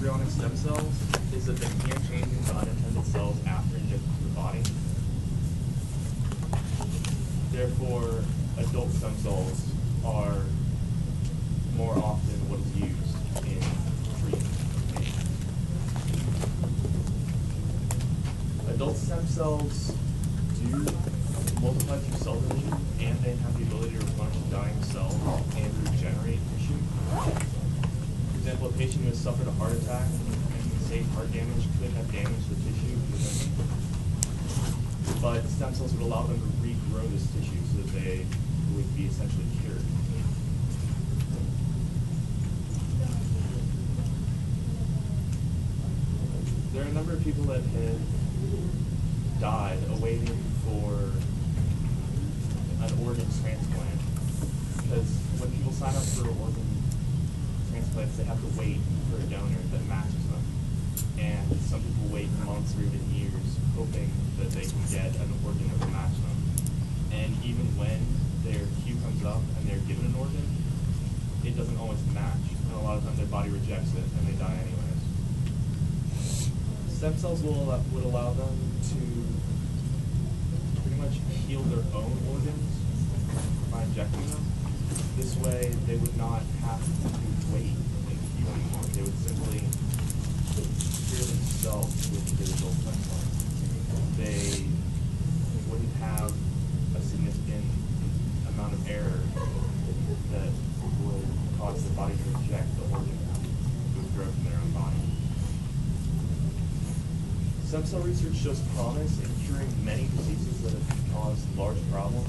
embryonic stem cells is that they can change into unintended cells after injected to the body. Therefore, adult stem cells are more often what is used in treatment. Adult stem cells do multiply through cell division, and they have the ability to replenish dying cells and regenerate tissue. For example, a patient who has suffered a heart attack and sustained heart damage could have damaged the tissue within them. But stem cells would allow them to regrow this tissue so that they would be essentially cured. There are a number of people that have died awaiting for an organ transplant, because when people sign up for organ transplants, they have to wait for a donor that matches them. And some people wait months or even years hoping that they can get an organ that will match them. And even when their queue comes up and they're given an organ, it doesn't always match. And a lot of times their body rejects it and they die anyways. Stem cells would allow them to pretty much heal their own organs by injecting them. This way, they would not have to wait in queue anymore. They would simply cure themselves with the adult stem cells. They wouldn't have a significant amount of error that would cause the body to reject the organ that would grow from their own body. Stem cell research shows promise in curing many diseases that have caused large problems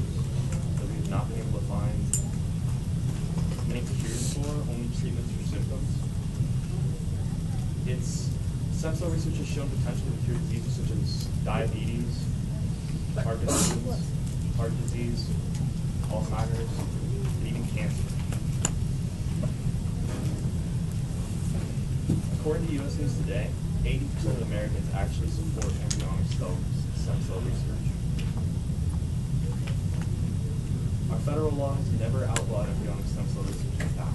that we have not been able to find many cures for, only treatments for symptoms. Stem cell research has shown potential to cure diseases such as diabetes, Parkinson's, heart disease, Alzheimer's, and even cancer. According to U.S. News Today, 80% of Americans actually support embryonic stem cell research. Our federal law has never outlawed embryonic stem cell research in the past.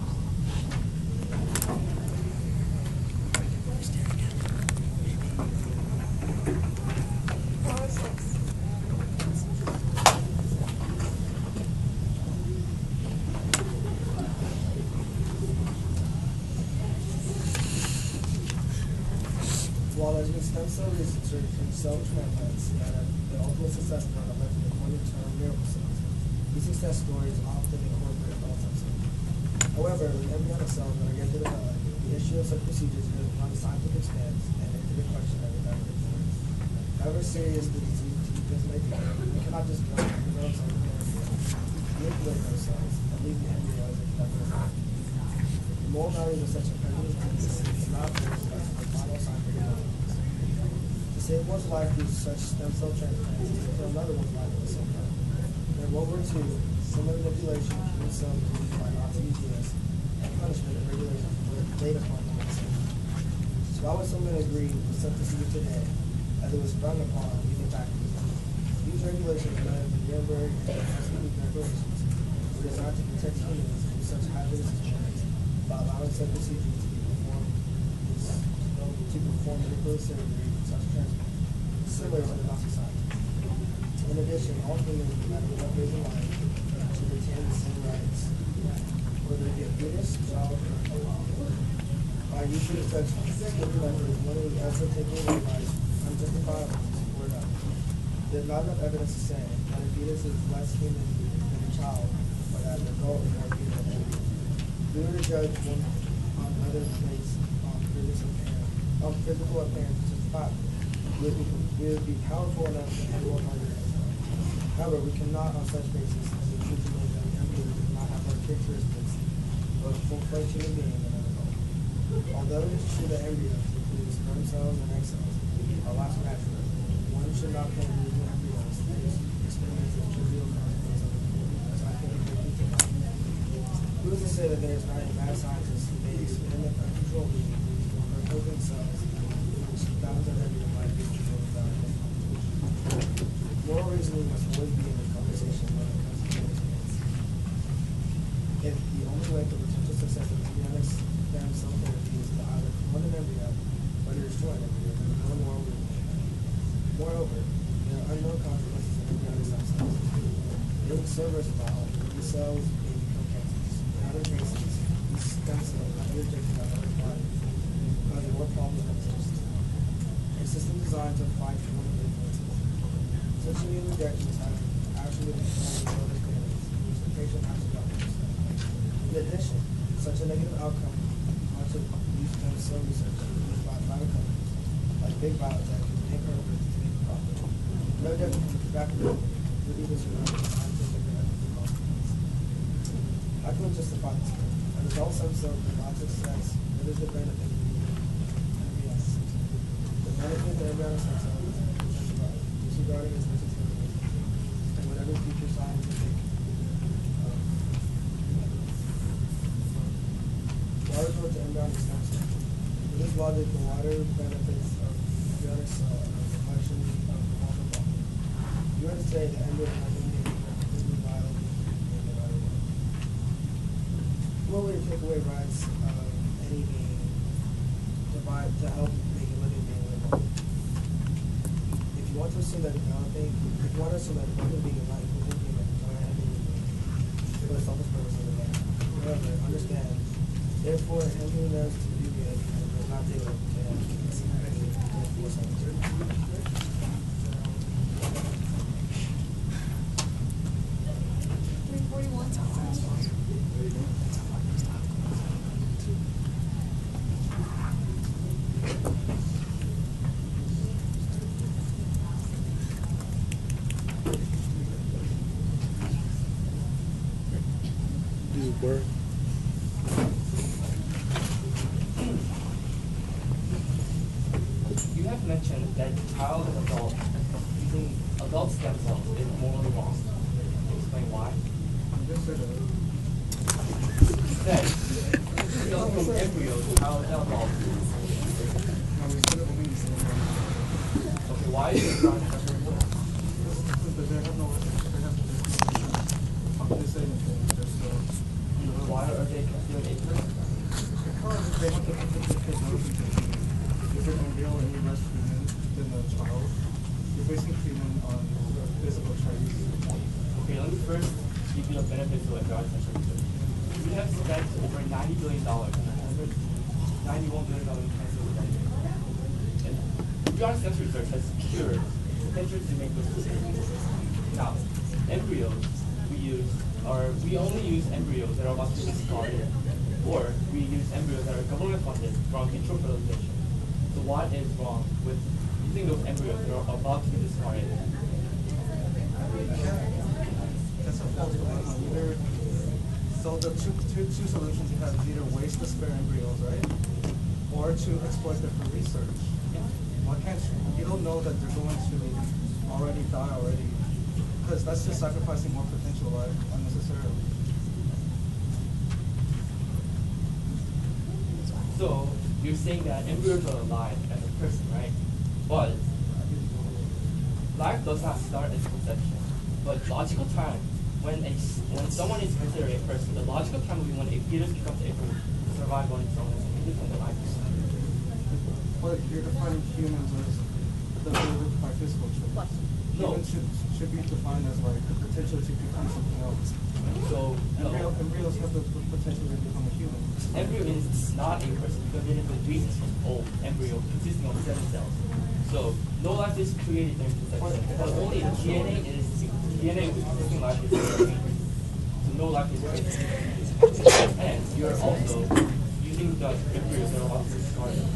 While there's been stem cell research from cell transplants that have the ultimate success of electing the point-in-term miracle cells, these success stories often incorporate adult stem cells. However, with embryonic cells that are yet to develop, the issue of such procedures goes beyond the scientific stance and into the question of evaluating disease. However serious the disease may be, we cannot just go and develop cells in the embryo, manipulate those cells, and leave the embryo as a conductor of life. The moral values of such a prejudice is not based on final scientific evidence. To save one's life through such stem cell transplants is to kill another one's life at the same time. In World War II, similar manipulation of human cells was used by Nazi museums, and punishment and regulations were laid upon them at the same time. So why would someone agree with such procedure today, as it was frowned upon even back then? These regulations, known as the Nuremberg and Helsinki Declarations, were designed to protect humans from such hazardous experiments by allowing such procedures to be performed manipulative surgery and such transplants, similar to the Nazi science. In addition, all humans, no matter what race in life, should retain the same rights, whether it be a fetus, child, or adult. By using such skilled measures, one would also take away life unjustifiably to support others. There's not enough evidence to say that a fetus is less human than a child, but that an adult is more human than a fetus. If we were to judge one on whether it's based on physical appearance is justifiable, we would be powerful enough to handle a murder. However, we cannot on such basis as the truth of that an embryo does not have those characteristics of a full-fledged human being than an adult. Although it is true that embryos, including sperm cells and egg cells, are last natural, one should not claim to use embryos to use experiments as trivial consequences of scientific technology. Who is to say that there is not a mad scientist who may experiment uncontrollably or open cells which thousands of embryos might be controlled without it? Moral reasoning must always be in the conversation when it comes to human experience. If the only way for potential success of embryonic stem cell therapy is to either clone an embryo so versatile, these cells may become cancers. In other cases, these stem cells are rejected by other bodies, causing more problems than exist. A system designed to fight cumulative influences. Such immune rejections have actually been shown in other clinics, in which the patient has to doctors. In addition, such a negative outcome much of these stem cell research is used by private companies like big biotech and Herbert to make a profit. No different from tobacco companies, with even surrounding scientific and ethical consequences. How can we justify this? As adult stem cells provide success, what is the benefit of MBS? The benefit of embryonic stem cells is justified, disregarding its versatility and whatever future scientific wider towards the embryonic stem cell. With this logic, the wider benefits of embryonic cell are a reflection of the model body. You are to say that embryo has been made completely viable in the vital world. No way to take away rights of any being to help make a living being live. If you want to assume that developing, if you want to assume that developing being life within humans or any living being for the selfish purpose of the man. However, understand, therefore, helping us to do good and will not take up to him therefore something. 341. Word. You have mentioned that child and adult using adult stem cells is morally wrong. Can you explain why? You said cells from embryos, child and adult. Okay, why is it not acceptable? Why are they considered a person? Because they want to put the technology to if an embryo and you less human than a child, you're basing treatment on physical traits. Okay, let me first give you the benefits of embryonic stem research. We have spent over $90 billion on $91 billion in cancer research. And embryonic stem research has cured potential to make those decisions. Now, embryos we only use embryos that are about to be discarded, or we use embryos that are government funded from vitro fertilization. So what is wrong with using those embryos that are about to be discarded? That's a false dilemma. So the two solutions you have is either waste the spare embryos, right? Or to exploit them for research. Why can't you don't know that they're going to already die already? Because that's just sacrificing more potential life unnecessarily. So you're saying that embryos are alive as a person, right? But life does not start at conception. But logical time, when someone is considered a person, the logical time will be when a fetus becomes able to survive on its own as an independent life. But you're defining humans as the lived by physical traits. No. Humans should be defined as like the potential to become something else. So Embryos have the potential to become a human. embryo is not a person because it is a weak-old embryo consisting of 7 cells. So no life is created during conception, but only the DNA of existing life is created. So no life is created. And you're also using the embryos that are about to be discarded.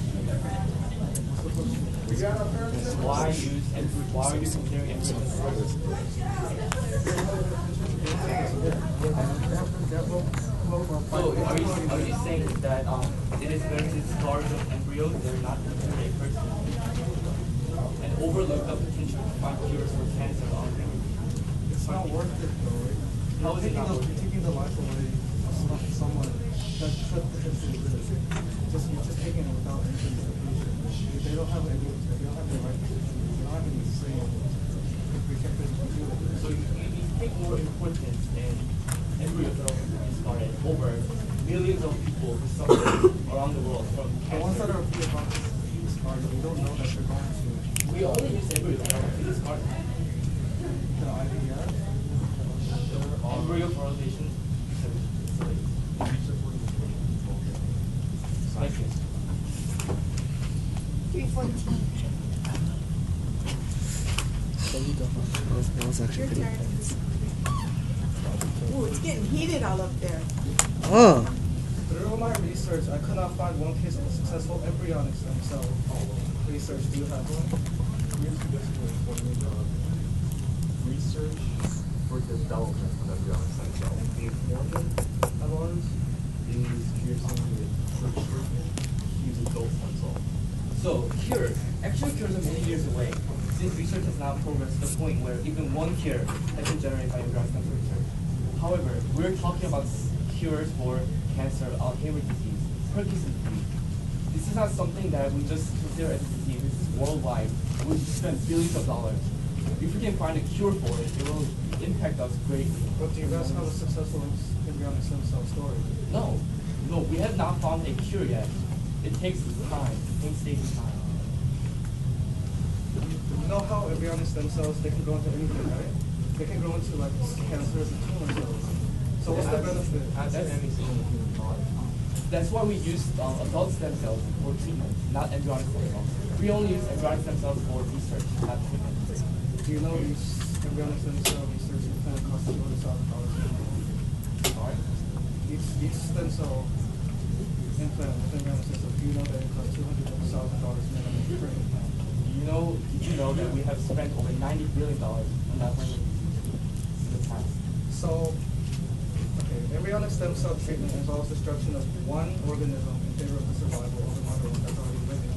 Why are you considering embryos as persons? So are you saying that it is better to discard those embryos that are not considered a person and overlook the potential to find cures for cancer on them? It's not worth it though. How is it not worth it? You're taking the life away of someone that could potentially live. You're just taking it without any justification. They don't have the right to do it. They don't have any say in if we can physically do it. So you take more importance in embryos that are discarded over millions of people who suffer around the world from The ones that cancer. are about to be discarded, we don't know that they're going to We only use embryos that are discarded. the IVF. embryo fertilization facilities. Research organization involved in Thank you. 314. That was actually Your pretty. turn. Ooh, it's getting heated all up there. Oh, Through my research, I could not find one case of successful embryonic stem cell research. Do you have one? Here's suggesting research for development of embryonic stem cells. The informant of ours is piercing with church treatment. He's adult stem cell. So cure, actual cures are many years away, since research has now progressed to the point where even one cure has been generated by embryonic stem cell research. However, we're talking about cures for cancer, Alzheimer's disease, Parkinson's disease. This is not something that we just consider as a disease. This is worldwide. We spend billions of dollars. If we can find a cure for it, it will impact us greatly. But do you guys have a successful embryonic stem cell story? No, we have not found a cure yet. It takes time, painstaking time. You know how embryonic stem cells, they can grow into anything, right? They can grow into like cancers and tumor cells. So what's the benefit? As in any single human body. That's why we use adult stem cells for treatment, not embryonic stem cells. We only use embryonic stem cells for research, not treatment. Do you know these embryonic stem cell research implant costs $200,000 Alright? Each stem cell implant with embryonic stem cells, do you know that it costs $200,000 minimum per implant? Did you know that we have spent over $90 billion on that in the past? So, okay, embryonic stem cell treatment involves destruction of one organism in favor of the survival of another one that's already living.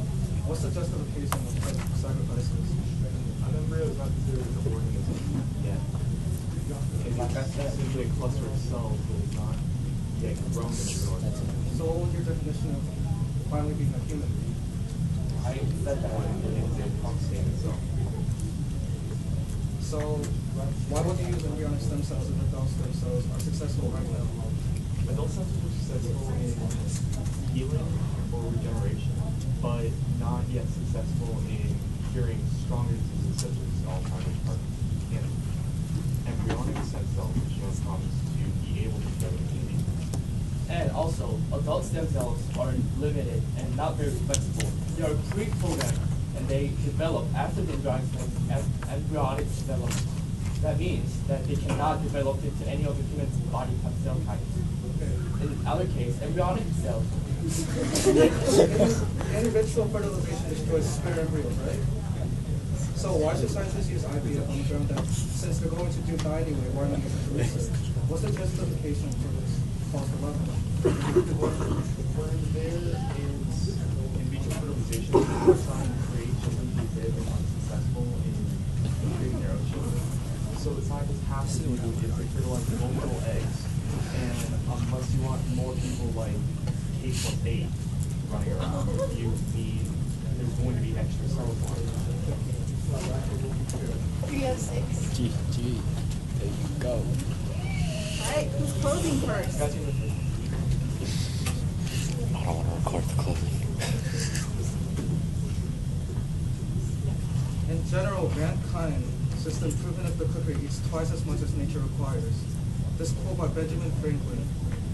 What's the justification of such sacrifices? An embryo is not considered an organism yet. It's like that's simply a cluster of cells that is not yet grown into an organism. So what would your definition of finally being a human be? I said that It is a constant cell. So why would you use embryonic stem cells if adult stem cells are successful right now? Adult cells are successful in healing or regeneration, but not yet successful in curing stronger diseases such as Alzheimer's, Parkinson's, and embryonic stem cells have shown promise to be able to better disease. And also, adult stem cells are limited and not very flexible. They are pre-programmed and they develop after the embryonic development. That means that they cannot develop into any other human body cell types. In our case, embryonic cells. In vitro fertilization destroys spare embryos, right? So why should scientists use IVF on the ground that since they're going to die anyway, why not use it for research? What's the justification for this false development? When there is in vitro fertilization, people are trying to create children who live and are successful in creating their own children. So the scientists have to do is they fertilize multiple eggs, and unless you want more people like K plus 8 running around, there's going to be extra cells on it. 306. GG. There you go. Alright, who's closing first? Got you. I don't want to record the closing. In general, mankind system proven if the cooker eats twice as much as nature requires. This quote by Benjamin Franklin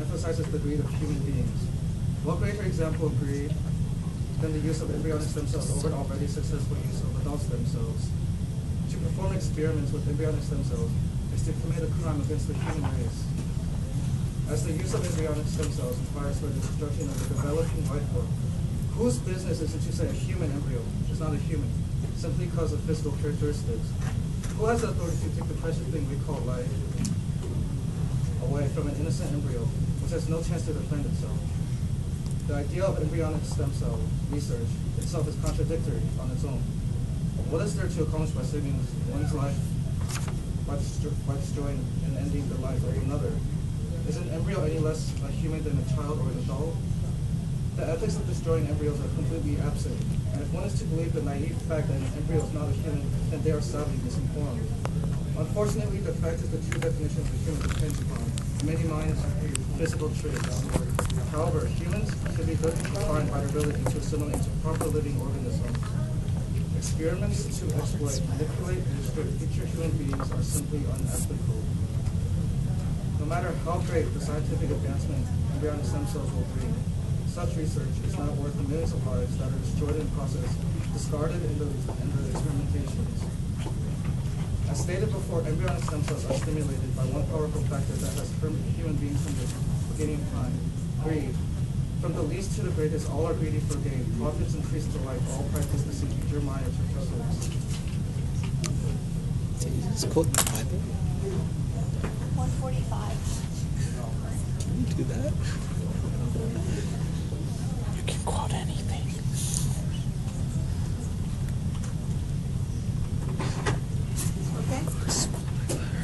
emphasizes the greed of human beings. What greater example of greed than the use of embryonic stem cells over an already successful use of adult stem cells? To perform experiments with embryonic stem cells is to commit a crime against the human race. As the use of embryonic stem cells requires for the destruction of the developing life form, whose business is it to say a human embryo is not a human, simply because of physical characteristics? Who has the authority to take the precious thing we call life away from an innocent embryo, which has no chance to defend itself? The idea of embryonic stem cell research itself is contradictory on its own. What is there to accomplish by saving one's life by destroying and ending the life of another? Is an embryo any less a human than a child or an adult? The ethics of destroying embryos are completely absent, and if one is to believe the naive fact that an embryo is not a human, then they are sadly misinformed. Unfortunately, the fact is the true definition of the human depends upon many minds, physical traits. However, humans should be defined by their ability to assimilate into proper living organisms. Experiments to exploit, manipulate, and destroy future human beings are simply unethical. No matter how great the scientific advancement embryonic stem cells will bring, such research is not worth the millions of lives that are destroyed in the process, discarded in the experimentations. As stated before, embryonic stem cells are stimulated by one powerful factor that has permeated human beings from the beginning of time: greed. From the least to the greatest, all are greedy for gain. Profits and trees to life, all practice deceit. Jeremiah chapter 6. Jesus quote the Bible? 145. Can you do that? You can quote anything. Okay.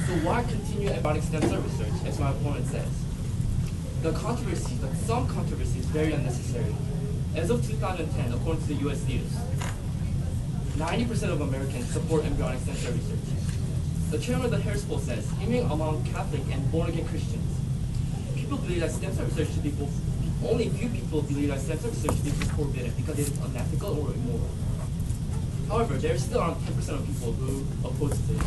So why continue embryonic stem cell research, as my opponent says? The controversy, but some controversy is very unnecessary. As of 2010, according to the US News, 90% of Americans support embryonic stem cell research. The chairman of the Harris Poll says, even among Catholic and born-again Christians, people believe that stem cell research should be both, only few people believe that stem cell research should be forbidden because it is unethical or immoral. However, there is still around 10% of people who oppose it.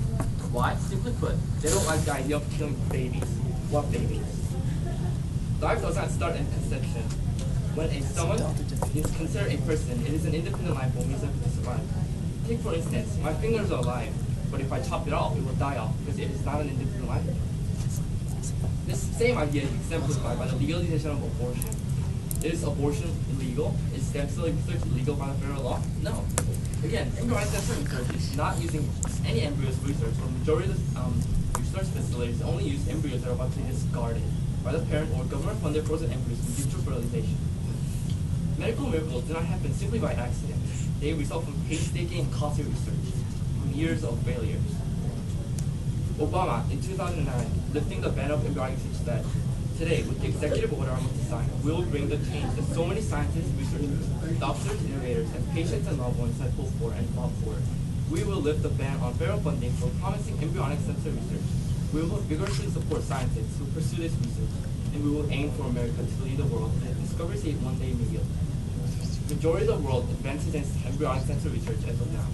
Why? Simply put, they don't like the idea of killing babies. What babies? Life does not start in conception. When someone is considered a person, it is an independent life form means to survive. Take for instance, my fingers are alive, but if I chop it off, it will die off because it is not an independent life form. This same idea is exemplified by the legalization of abortion. Is abortion illegal? Is stem cell research illegal by the federal law? No. Again, embryonic stem cell research is not using any embryos for research. For the majority of the research facilities only use embryos that are about to be discarded by the parent or government-funded frozen embryos for future fertilization. Medical miracles do not happen simply by accident. They result from painstaking and costly research, from years of failures. Obama, in 2009, lifting the ban of embryonic research said, "Today, with the executive order I'm about to sign, we will bring the change that so many scientists, researchers, doctors, innovators, and patients and loved ones have hoped for and fought for. We will lift the ban on federal funding for promising embryonic stem cell research. We will vigorously support scientists who pursue this research, and we will aim for America to lead the world in a discoveries aid one day immediately." The majority of the world advances in embryonic stem cell research as of now.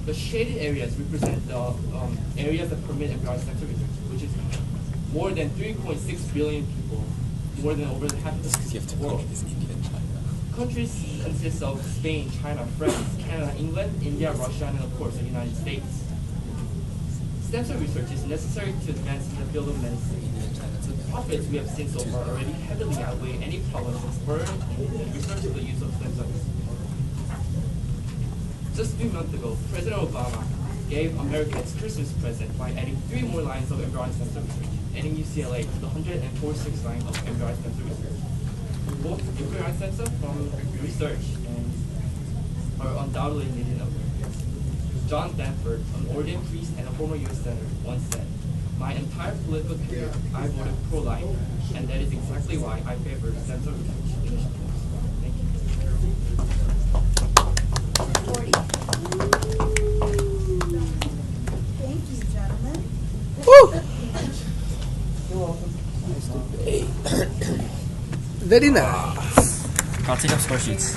The shaded areas represent the areas that permit embryonic stem cell research, which is more than 3.6 billion people, more than over half of Because you have to the quote world. this India and China. Countries consist of Spain, China, France, Canada, England, India, Russia, and of course the United States. Stem cell research is necessary to advance in the field of medicine. The profits we have seen so far already heavily outweigh any problems spurred in research of the use of stem cells. Just a few months ago, President Obama gave America its Christmas present by adding 3 more lines of embryonic stem cell research, adding UCLA to the 146 lines of embryonic stem cell research. Both embryonic stem cells from research and are undoubtedly needed in America. John Danford, an ordained priest and a former U.S. senator, once said, "My entire political career, I voted pro-life, and that is exactly why I favor stem cell research initiatives." Thank you. 40. Thank you, gentlemen. You're welcome. Very nice. I'll take up score sheets.